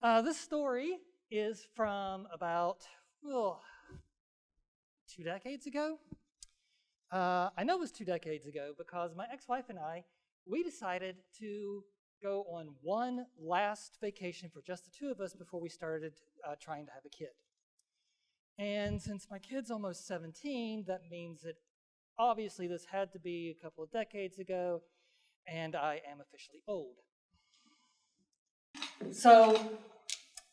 This story is from about 2 decades ago. I know it was 2 decades ago because my ex-wife and I, we decided to go on one last vacation for just the two of us before we started trying to have a kid. And since my kid's almost 17, that means that obviously this had to be a couple of decades ago, and I am officially old. So,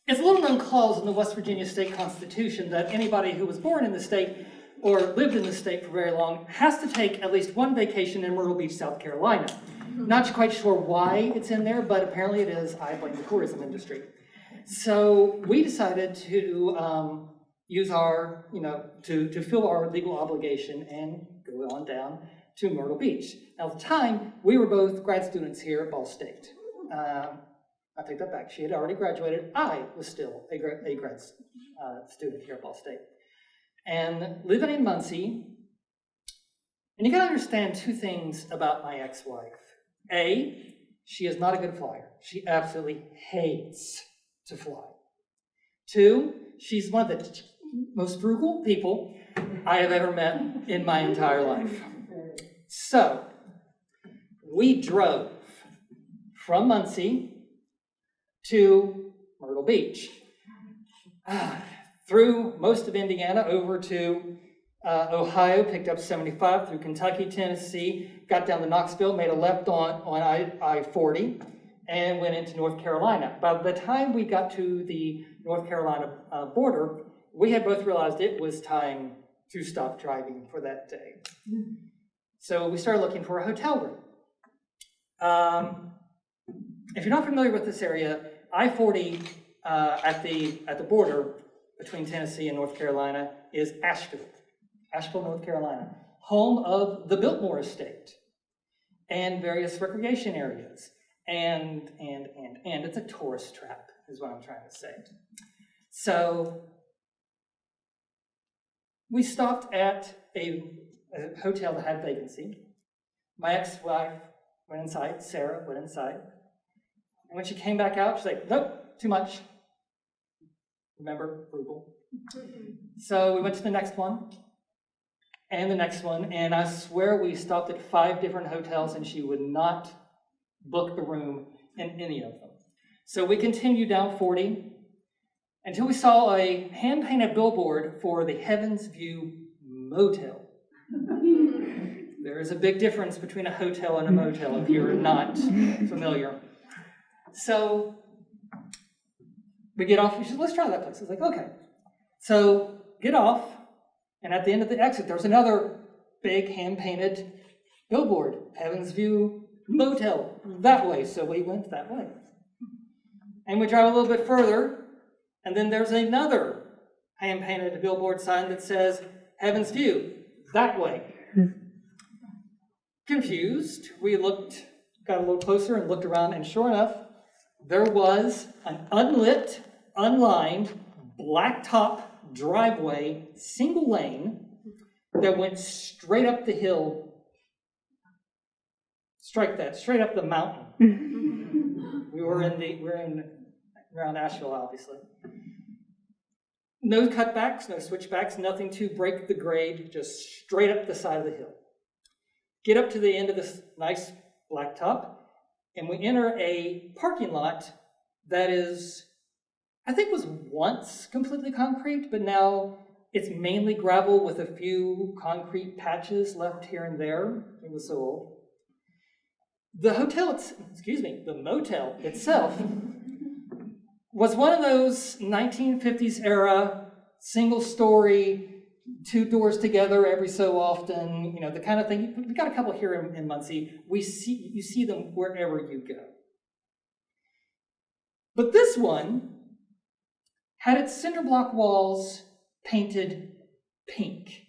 it's a little known clause in the West Virginia State Constitution that anybody who was born in the state or lived in the state for very long has to take at least one vacation in Myrtle Beach, South Carolina. Not quite sure why it's in there, but apparently it is. I blame the tourism industry. So we decided to use our, to fill our legal obligation and go on down to Myrtle Beach. Now, at the time, we were both grad students here at Ball State. I take that back. She had already graduated. I was still a grad student here at Ball State. And living in Muncie, and you got to understand two things about my ex-wife. A, she is not a good flyer. She absolutely hates to fly. Two, she's one of the most frugal people I have ever met in my entire life. So, we drove from Muncie to Myrtle Beach, through most of Indiana over to Ohio, picked up 75 through Kentucky, Tennessee, got down to Knoxville, made a left on I-40, and went into North Carolina. By the time we got to the North Carolina border, we had both realized it was time to stop driving for that day. So we started looking for a hotel room. If you're not familiar with this area, I-40 at the border between Tennessee and North Carolina is Asheville, North Carolina, home of the Biltmore Estate and various recreation areas. And it's a tourist trap, is what I'm trying to say. So we stopped at a hotel that had vacancy. My ex-wife went inside, Sarah went inside. And when she came back out, she's like, nope, too much. Remember, frugal. So we went to the next one, and the next one, and I swear we stopped at 5 different hotels, and she would not book the room in any of them. So we continued down 40 until we saw a hand-painted billboard for the Heaven's View Motel. There is a big difference between a hotel and a motel if you're not familiar. So we get off, she said, let's try that place. I was like, okay. So get off, and at the end of the exit, there's another big hand-painted billboard, Heaven's View Motel, that way. So we went that way. And we drive a little bit further, and then there's another hand-painted billboard sign that says, Heaven's View, that way. Confused, we got a little closer and looked around, and sure enough, there was an unlit, unlined, blacktop driveway, single lane, that went straight up the hill. Strike that, straight up the mountain. We're around Asheville, obviously. No cutbacks, no switchbacks, nothing to break the grade, just straight up the side of the hill. Get up to the end of this nice blacktop, and we enter a parking lot that is, I think was once completely concrete, but now it's mainly gravel with a few concrete patches left here and there. It was so old. The motel itself was one of those 1950s era, single-story, 2 doors together every so often, the kind of thing. We've got a couple here in Muncie. You see them wherever you go. But this one had its cinder block walls painted pink,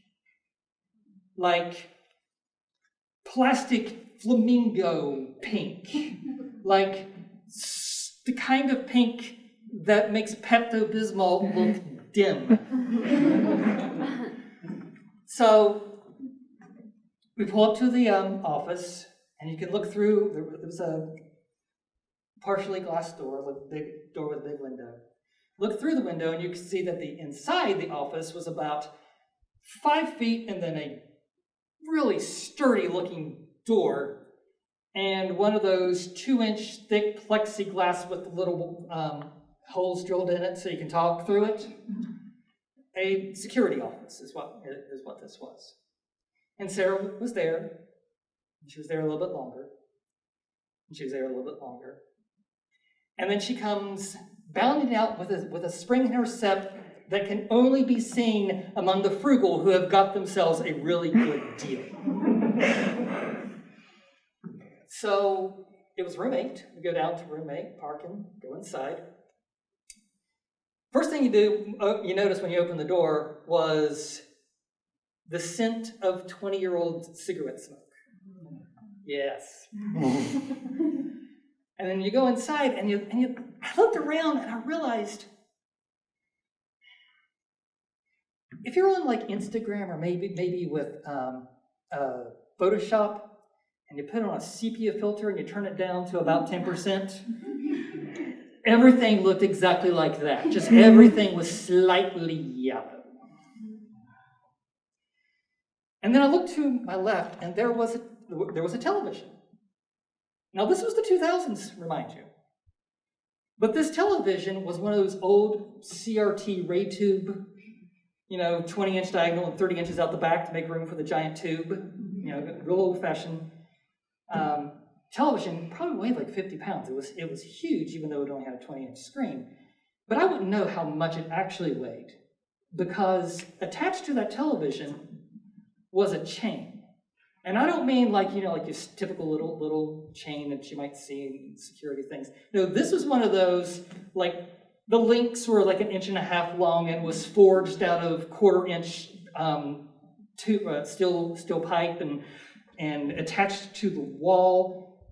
like plastic flamingo pink, like the kind of pink that makes Pepto-Bismol look dim. So we pull up to the office, and you can look through. There was a partially glass door, with big door with a big window. Look through the window and you can see that the inside the office was about 5 feet and then a really sturdy looking door and one of those 2-inch thick plexiglass with little holes drilled in it so you can talk through it. A security office is what this was. And Sarah was there. And she was there a little bit longer. And she was there a little bit longer. And then she comes bounding out with a spring in her step that can only be seen among the frugal who have got themselves a really good deal. So it was room 8. We go down to room 8, park and go inside. First thing you notice when you open the door was the scent of 20-year-old cigarette smoke. Yes. And then you go inside and I looked around and I realized if you're on like Instagram or maybe with Photoshop and you put on a sepia filter and you turn it down to about 10%, everything looked exactly like that. Just everything was slightly yellow. And then I looked to my left and there was a television. Now this was the 2000s, remind you. But this television was one of those old CRT ray tube, 20-inch diagonal and 30 inches out the back to make room for the giant tube. Real old-fashioned television. Probably weighed like 50 pounds. It was huge, even though it only had a 20-inch screen. But I wouldn't know how much it actually weighed because attached to that television was a chain. And I don't mean like your typical little chain that you might see in security things. No, this was one of those, like the links were like 1.5 inches long and was forged out of 1/4-inch steel pipe and attached to the wall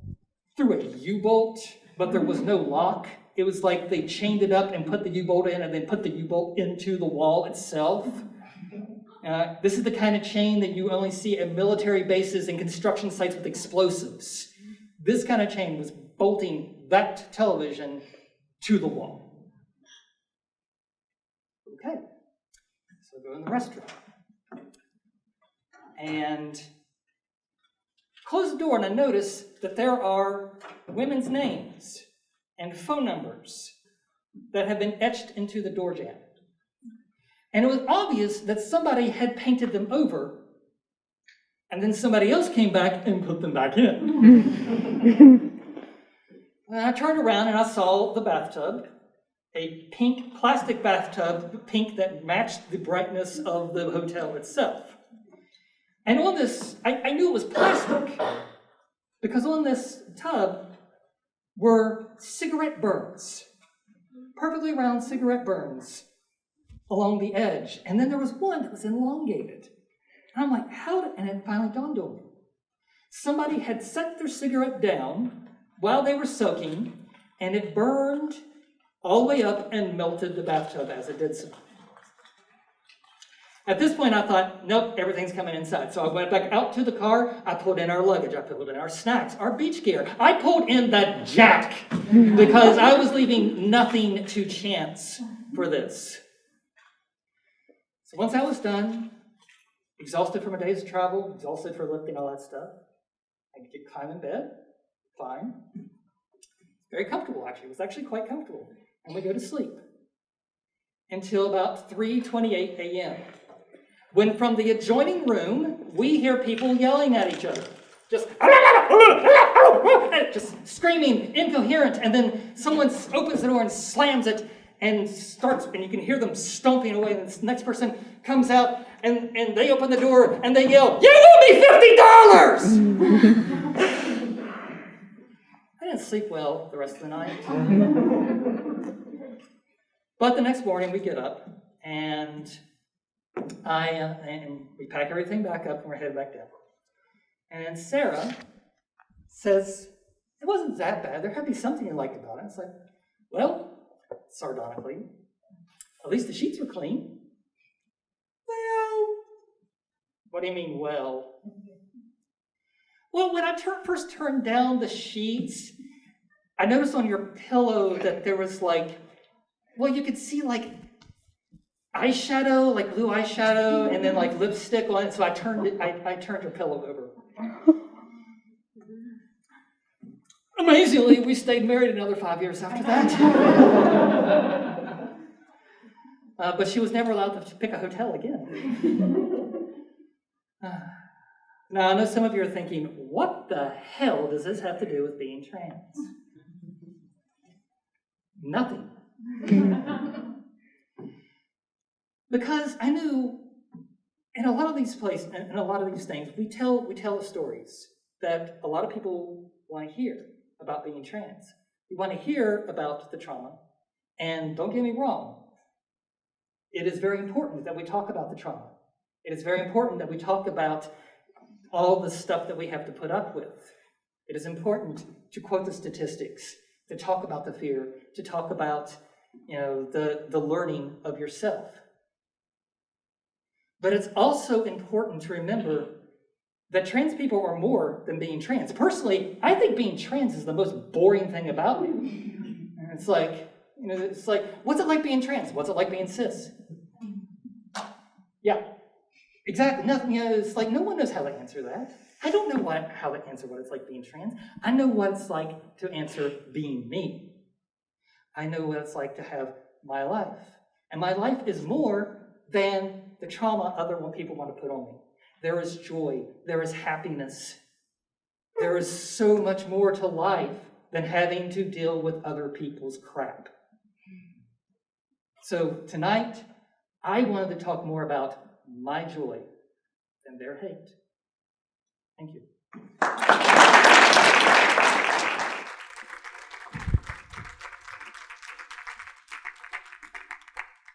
through a U-bolt, but there was no lock. It was like they chained it up and put the U-bolt in and then put the U-bolt into the wall itself. This is the kind of chain that you only see at military bases and construction sites with explosives. This kind of chain was bolting that television to the wall. Okay, so go in the restroom. And close the door, and I notice that there are women's names and phone numbers that have been etched into the door jamb. And it was obvious that somebody had painted them over, and then somebody else came back and put them back in. And I turned around and I saw the bathtub, a pink plastic bathtub, pink that matched the brightness of the hotel itself. And on this, I knew it was plastic, because on this tub were cigarette burns, perfectly round cigarette burns along the edge. And then there was one that was elongated. And I'm like, and it finally dawned on me. Somebody had set their cigarette down while they were soaking, and it burned all the way up and melted the bathtub as it did so. At this point, I thought, nope, everything's coming inside. So I went back out to the car. I pulled in our luggage. I pulled in our snacks, our beach gear. I pulled in that jack because I was leaving nothing to chance for this. So once I was done, exhausted from a day's travel, exhausted for lifting all that stuff, I could climb in bed, fine. Very comfortable, actually. It was actually quite comfortable. And we go to sleep until about 3:28 a.m. when from the adjoining room, we hear people yelling at each other. Just screaming, incoherent, and then someone opens the door and slams it and starts, and you can hear them stomping away, and the next person comes out, and they open the door, and they yell, "You owe me $50!" I didn't sleep well the rest of the night. But the next morning, we get up, and and we pack everything back up, and we're headed back down. And Sarah says, "It wasn't that bad. There had to be something you liked about it." It's like, well, sardonically, at least the sheets were clean. Well, what do you mean, well? Well, when I first turned down the sheets, I noticed on your pillow that there was like, well, you could see like eyeshadow, like blue eyeshadow, and then like lipstick on it. So I turned your pillow over. Amazingly, we stayed married another 5 years after that. But she was never allowed to pick a hotel again. Now, I know some of you are thinking, what the hell does this have to do with being trans? Nothing. Because I knew in a lot of these places, and a lot of these things, we tell the stories that a lot of people want to hear about being trans. We want to hear about the trauma. And don't get me wrong, it is very important that we talk about the trauma. It is very important that we talk about all the stuff that we have to put up with. It is important to quote the statistics, to talk about the fear, to talk about, the learning of yourself. But it's also important to remember that trans people are more than being trans. Personally, I think being trans is the most boring thing about me. And it's like, what's it like being trans? What's it like being cis? Yeah, exactly. Nothing. It's like no one knows how to answer that. I don't know how to answer what it's like being trans. I know what it's like to answer being me. I know what it's like to have my life. And my life is more than the trauma other people want to put on me. There is joy. There is happiness. There is so much more to life than having to deal with other people's crap. So tonight, I wanted to talk more about my joy than their hate. Thank you.